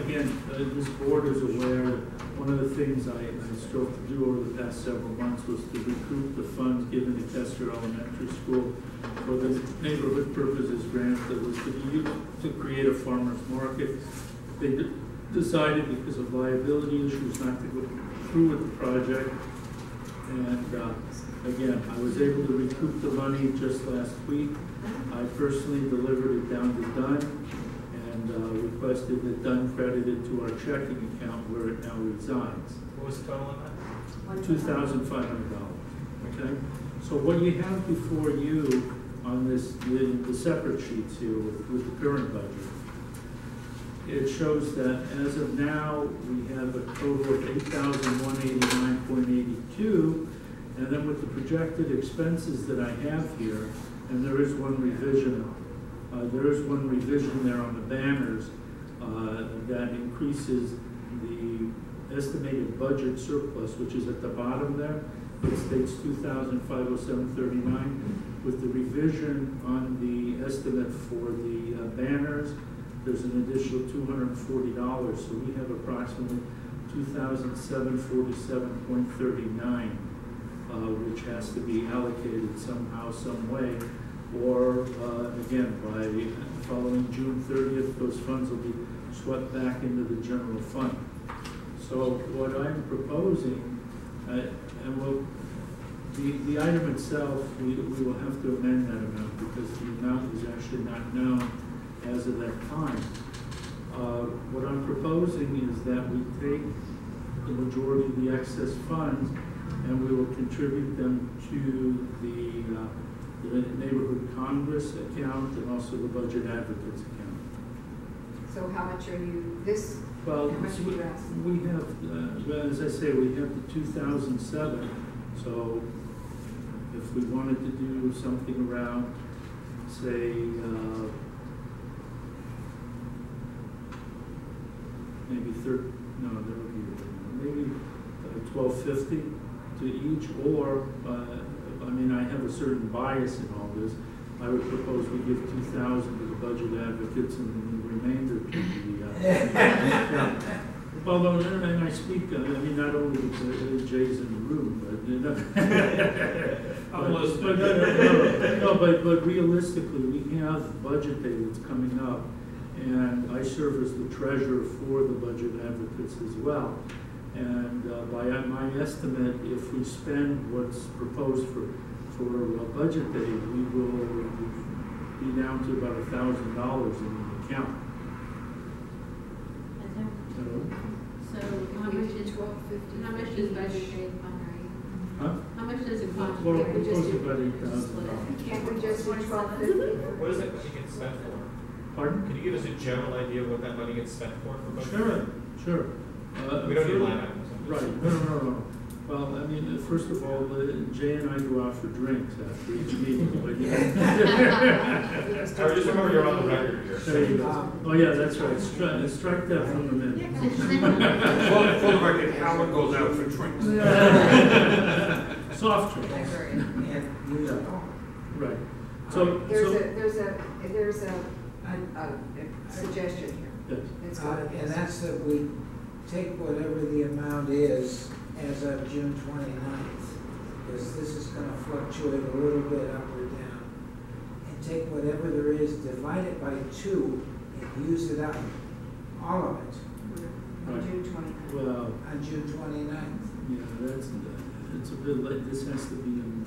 again, this board is aware, one of the things I strove to do over the past several months was to recoup the funds given to Kester Elementary School for the neighborhood purposes grant that was to be used to create a farmer's market. They decided because of liability issues not to go through with the project. And again, I was able to recoup the money just last week. I personally delivered it down to Dunn and requested that Dunn credit it to our checking account where it now resides. What was the total on that? $2,500. Okay? So what you have before you on this, the separate sheets here with the current budget, it shows that as of now, we have a total of $8,189.82, and then with the projected expenses that I have here, and there is one revision there on the banners that increases the estimated budget surplus, which is at the bottom there. It states $2,507.39. With the revision on the estimate for the banners, there's an additional $240, so we have approximately $2,747.39, which has to be allocated somehow, some way, or again, by following June 30th, those funds will be swept back into the general fund. So what I'm proposing, and the item itself, we will have to amend that amount because the amount is actually not known as of that time. What I'm proposing is that we take the majority of the excess funds and we will contribute them to the Neighborhood Congress account and also the Budget Advocates account. So how much are you, well, how much are you asking? We have, well, as I say, we have the 2007, so if we wanted to do something around, say, maybe maybe $1,250 to each, or I mean, I have a certain bias in all this. I would propose we give $2,000 to the Budget Advocates and then the remainder to the well, and I speak, I mean, not only because Jay's in the room, but but realistically, we have Budget Day that's coming up, and I serve as the treasurer for the Budget Advocates as well. And by my estimate, if we spend what's proposed for Budget Day, we will be down to about $1,000 in the account. So how much is $12.50? How much does Budget Day fund? Huh? How much does it cost? Well, we're supposed to about $8,000. Can't we just do $12.50? What does that money get spent for? Pardon? Can you give us a general idea of what that money gets spent for Budget Day? Sure. We don't need line items. Right, no. Well, I mean, first of all, Jay and I go out for drinks after each meeting. I just remember you're on the record here. There you go. Oh yeah, that's right. Strike that from the minute. For the record, Howard goes out for drinks. Soft drinks. Yeah. Right. So there's a suggestion here. Yes. And that's that we take whatever the amount is as of June 29th, because this is going to fluctuate a little bit up or down, and take whatever there is, divide it by 2, and use it up, all of it. On June 29th. Well, on June 29th. Yeah, it's a bit late. This has to be in,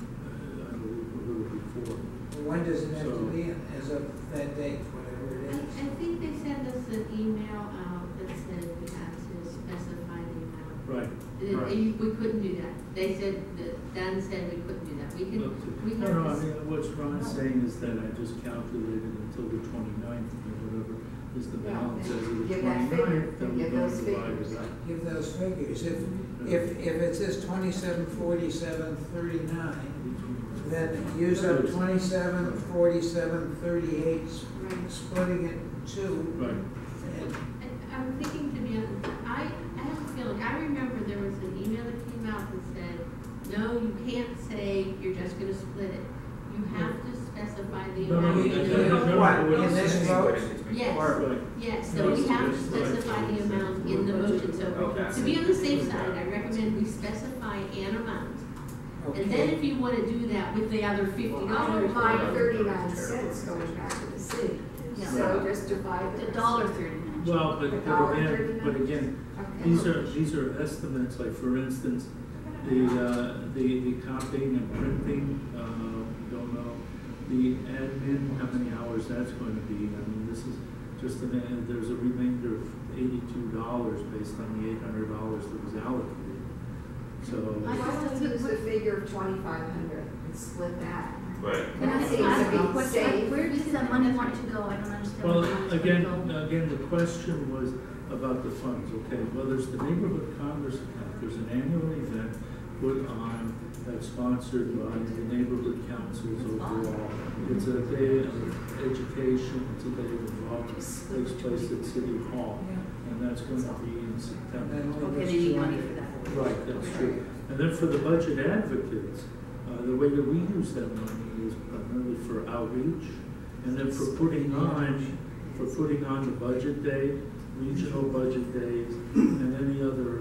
I believe, a little before. Well, when does it have to be in? As of that date, whatever it is. I think they sent us an email out that said we had to specify the amount. Right. We couldn't do that. They said that Dan said we couldn't do that. We can. No, I mean, what Ron's saying is that I just calculated until the 29th, whatever is the balance as of the 29th, then we don't divide it up. Give those figures. If it says 2747.39, then use up 2747.38, splitting it in 2. Right. And I'm thinking, to be honest, I have a feeling, I remember there was an email that came out that said, no, you can't say you're just going to split it. You have to specify the amount. What, in this vote? Yes. Right. Yes, No, so we it's have to just- specify the amount in the motion, so Okay. to be on the safe side, I recommend we specify an amount. And then Okay, if you wanna do that with the other $50. Well, I don't mind 39 cents going back to the city, Yeah. so just divide the. $1.39. Well, but again, Okay. these are estimates, like for instance, the copying and printing, don't know. The admin, how many hours that's going to be, I mean, this is just there's a remainder of $82 based on the $800 that was allocated. So, Why don't we use the figure of 2,500 and split that? Right. Can I That ask seems to a be question? safe. Where does that money want to go? I don't understand. well, where the money's again, gonna go. the question was about the funds, okay? Well, there's the Neighborhood Congress account, there's an annual event put on that's sponsored by the neighborhood councils overall. It's a day of education, it's a day of involvement, takes place at City Hall, and that's going to be in September. Okay, they need money for that. Right, that's true. And then for the budget advocates, the way that we use that money is primarily for outreach, and then for putting on the budget day, regional budget days, and any other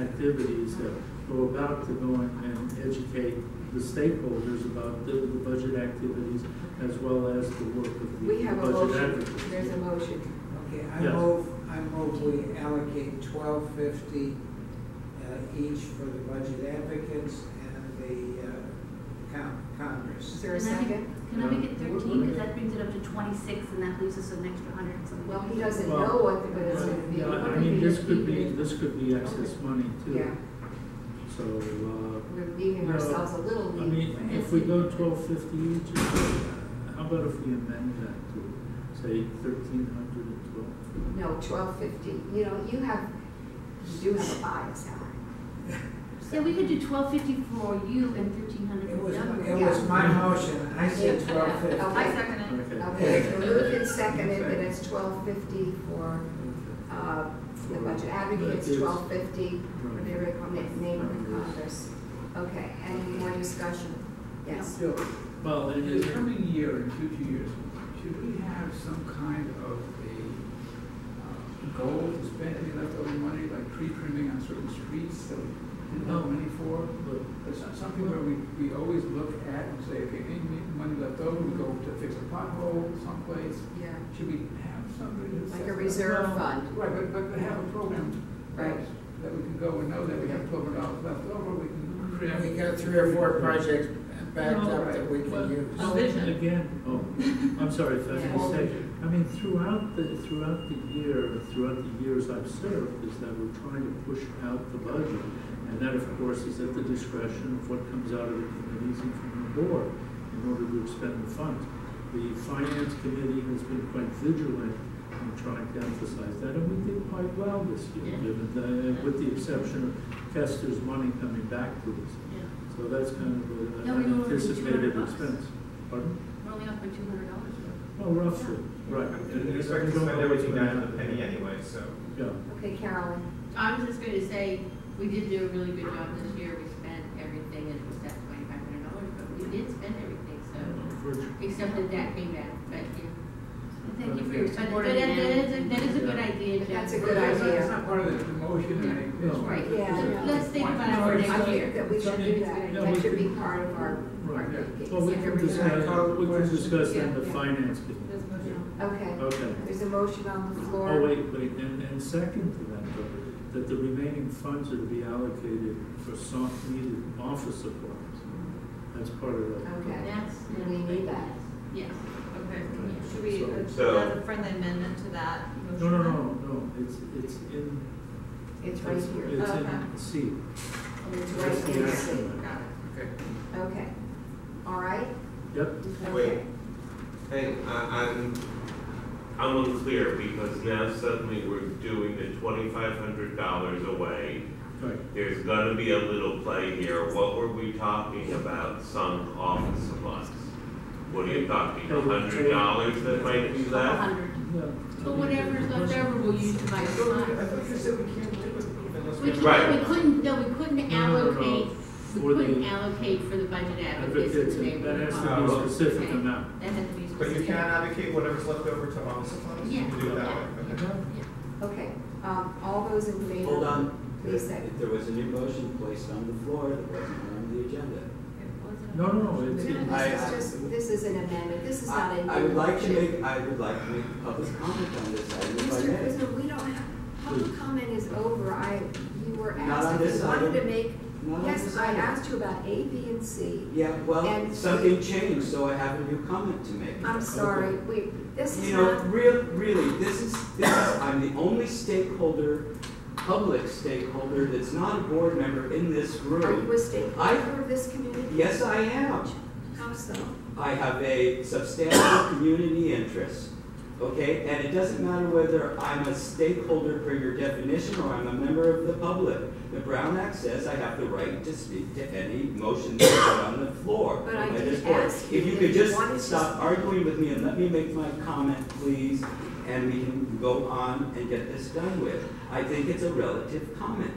activities that go about to go and educate the stakeholders about the budget activities as well as the work of We the have a budget motion, advocates. there's a motion. okay, Yes. I move we allocate $12.50 each for the budget advocates and the Congress. Is there a Can I make- second? Can I make it 13, because that brings it up to 26, and that leaves us an extra 100 and something. Well, he doesn't Well, know what the good is gonna be. Yeah, I mean, this could be excess money too. Yeah, So, we're leaving No, ourselves a little I leeway. mean, if we go 12.50 each, how about if we amend that to, say, 1,312? No, 12.50, you know, you do have a bias, Howard. Yeah, we could do 1250 for you and 1300 It for was, the other. it was my motion, I said $12.50. Okay. second it. Okay. Okay, it's moved and seconded that it's 12.50 for, the budget advocates, Right. 12.50 for the neighborhood Congress. Okay, any more discussion? Yes. Bill, Well, in the coming year and future years, should we have some kind of a goal to spend any leftover money, like tree trimming on certain streets that we didn't have money for? There's something where we always look at and say, okay, any money left over, we go to fix a pothole someplace. Yeah, Should we have something that's like a reserve fund. Right, but have a program Right. that we can go and know that we have $12 left over, we can trim. We got 3 or 4 projects backed up that we Well, can use. well, again, I'm sorry if I Yeah. can say, I mean, throughout the years I've served, is that we're trying to push out the budget. And that, of course, is at the discretion of what comes out of the committees and from the board in order to expend the funds. The finance committee has been quite vigilant in trying to emphasize that, and we did quite well this year, Yeah. with the exception of Kester's money coming back to us. Yeah. So that's kind of No, an we were only anticipated $200. expense. Pardon? We're only off by $200. Oh, roughly, right. We expect to spend everything down to the penny anyway, so. Yeah. Okay, Carolyn. I was just gonna say, we did do a really good job this year, we spent everything, and it was at $2,500, but we did spend everything, so, except that came back, but, yeah. And thank you for your But support. that of the that is a good idea, Jeff. That's a good That's idea. not part of the motion, and I just No. wanted to. Yeah. Let's think about it for I next year. think that we should do that. Yeah, That we should be could- part of our Right. thinking. Well, we can discuss that in the Yeah. finance committee. Okay. Okay. There's a motion on the floor. Oh, wait, and second to that, though, that the remaining funds are to be allocated for needed office supplies. That's part of the. Okay. That's. We need that. Yes. Okay, Yeah. should we So- add a friendly amendment to that No, motion? it's in. It's right here. It's Okay. in C. It's That's right the in action C. item. Got it. Okay. Okay. All right? Yep. Wait. Hey, I'm unclear because now suddenly we're doing the $2,500 away. Right. There's gonna be a little play here. What were we talking about sunk office supplies? What are you talking, $100 that might be left? 100. Yeah. But whatever's left over, we'll use to buy I supplies. thought you said we can't do it. We Right. couldn't No, allocate, we for the couldn't allocate for the budget advocates in Advocates, the that neighborhood. has to be a specific Okay. amount. That has to be specific. But you can advocate whatever's left over to office supplies? You can do it that way, okay. Okay, all those in favor? Hold on. Please say. If there was a new motion placed on the floor that wasn't on the agenda. No, it's, This is an amendment, this is not a new. I would like to motion. make public comment on this item if I Mr. may. Prisoner, we don't have, public comment is over, you were Not on asked if this you wanted item. to make, Not on yes, this I item. asked you about A, B, and C. Yeah, well, And- something changed, so I have a new comment to make. I'm sorry, this is You know, not, really, I'm the only public stakeholder that's not a board member in this are room. you a stakeholder of this community? Yes, I am. How so? I have a substantial community interest, okay? And it doesn't matter whether I'm a stakeholder per your definition or I'm a member of the public. The Brown Act says I have the right to speak to any motion that's put on the floor. But I by did this board. ask you If you if could you just wanted to- stop arguing with me and let me make my comment, please, and we can go on and get this done with. I think it's a relative comment.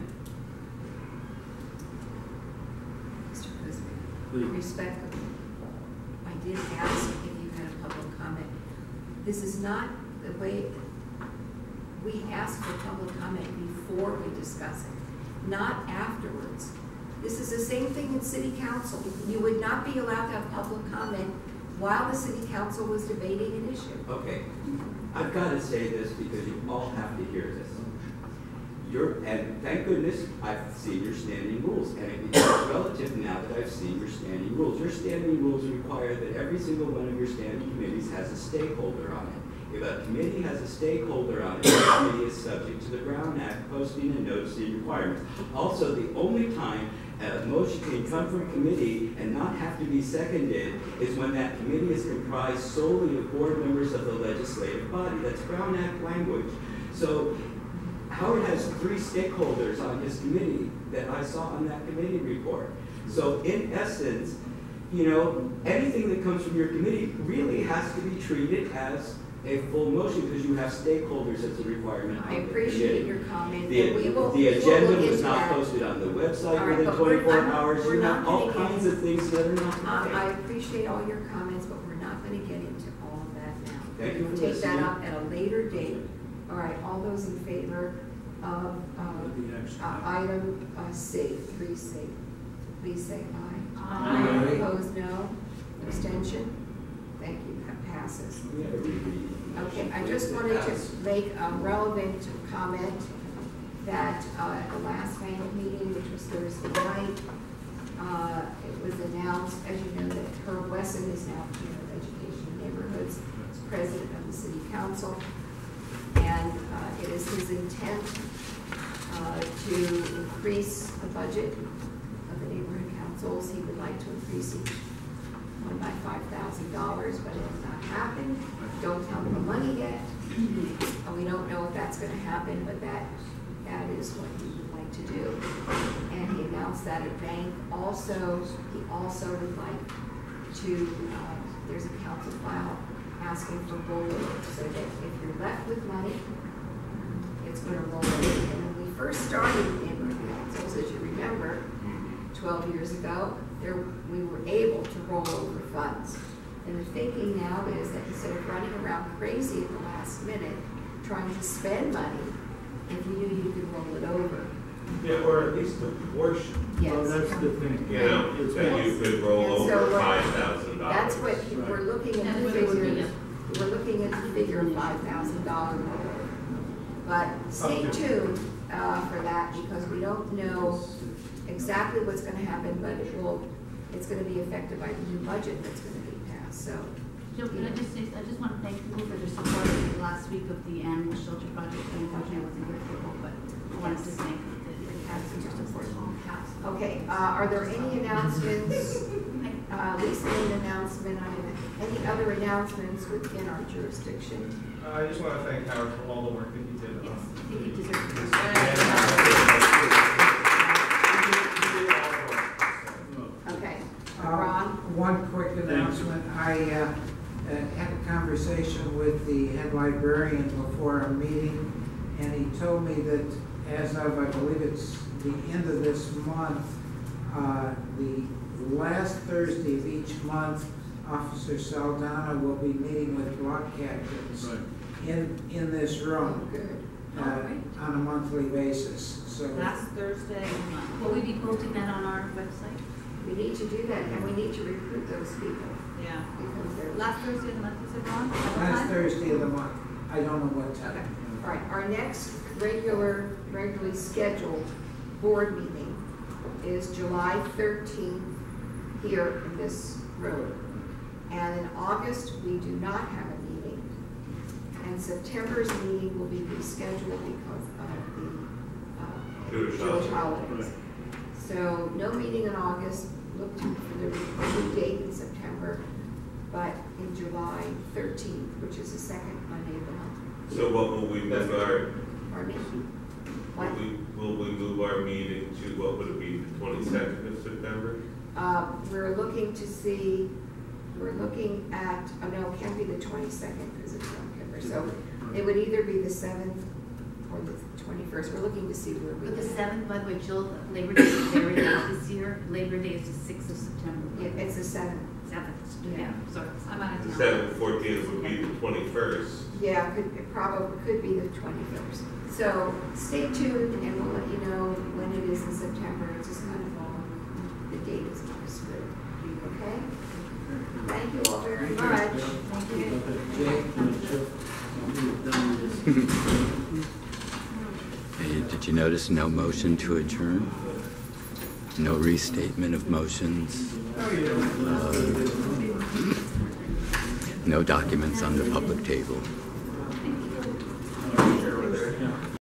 Mr. President, Please. respectfully, I did ask if you had a public comment. This is not the way, we ask for public comment before we discuss it, not afterwards. This is the same thing in city council. You would not be allowed to have public comment while the city council was debating an issue. Okay, I've got to say this because you all have to hear this. And thank goodness I've seen your standing rules, and it becomes relative now that I've seen your standing rules. Your standing rules require that every single one of your standing committees has a stakeholder on it. If a committee has a stakeholder on it, the committee is subject to the Brown Act posting and noticing requirements. Also, the only time a motion can come from committee and not have to be seconded is when that committee is comprised solely of board members of the legislative body. That's Brown Act language. So Howard has 3 stakeholders on his committee that I saw on that committee report. So in essence, you know, anything that comes from your committee really has to be treated as a full motion because you have stakeholders as a requirement. I appreciate your comment. The and we will agenda look was into not that. posted on the website All right, within but we're 24 not- hours. we're You not have all gonna get kinds of things that are not I okay. appreciate all your comments, but we're not going to get into all of that now. Thank you for Take that listening. up at a later date. All right, all those in favor of the action. item C, 3C, please say aye. Aye. Opposed, no. Abstention? Thank you, that passes. We have a reread. Okay, I just wanted to make a relevant comment that at the last bank meeting, which was Thursday night, it was announced, as you know, that Herb Wesson is now Chair of Education and Neighborhoods, President of the City Council, and it is his intent to increase the budget of the neighborhood councils. He would like to increase each one by $5,000, but it has not happened. Don't tell him the money yet. We don't know if that's going to happen, but that is what he would like to do. And he announced that at bank. Also, he also would like to, there's a council file asking for rollover, so that if you're left with money, it's going to roll over. And when we first started neighborhood councils, as you remember, 12 years ago, we were able to roll over funds. And the thinking now is that instead of running around crazy at the last minute, trying to spend money, if you knew you could roll it over. Yeah, or at least a portion. Yes. Well, that's the thing. You know, that you could roll And so over what- $5,000. That's what, we're looking at the That's what we're looking figure, we're looking at the figure of $5,000 rollover. But stay tuned for that, because we don't know exactly what's gonna happen, but it's gonna be affected by the new budget that's gonna be passed, so. Joe, can I just say, I just want to thank people for their support last week of the animal shelter project. Unfortunately, I wasn't here for it, but I wanted to thank the cats and your support. Okay, are there any announcements, Lisa made an announcement, any other announcements within our jurisdiction? I just want to thank Howard for all the work that he did. Yes, I think you deserve this. Okay, Ron? One quick announcement. I had a conversation with the head librarian before our meeting, and he told me that as of, I believe it's the end of this month, the last Thursday of each month, Officer Saldana will be meeting with block captains Right. in this Oh, room good. on a monthly basis, so. Last Thursday. Will we be posting that on our website? We need to do that, and we need to recruit those people, Yeah. because they're. Last Thursday of the month, is it wrong? Last Thursday of the month, I don't know what time. All right, our next regularly scheduled board meeting is July 13th here in this room. And in August, we do not have a meeting. And September's meeting will be rescheduled because of the Jewish Jewish holiday. holidays. Right. So no meeting in August, look to for the new date in September, but in July 13th, which is the second Monday of the month. So what will we move our, Pardon me? What? will we move our meeting to, what would it be, the 22nd of September? We're looking to see, we're looking at, oh no, it can't be the 22nd because it's Yom Kippur. So it would either be the 7th or the 21st. We're looking to see where we But the can. 7th, by the way, Jill, Labor Day is very late this year. Labor Day is the 6th of September. Yeah, it's the 7th. 7th, Yeah. sorry. I'm out of The town. 7th, 14th would be the 21st. Yeah, it probably could be the 21st. So stay tuned and we'll let you know when it is in September. It's just kind of all, the date is not screwed. Okay? Thank you all very much. Thank you. Hey, did you notice no motion to adjourn? No restatement of motions? No documents on the public table?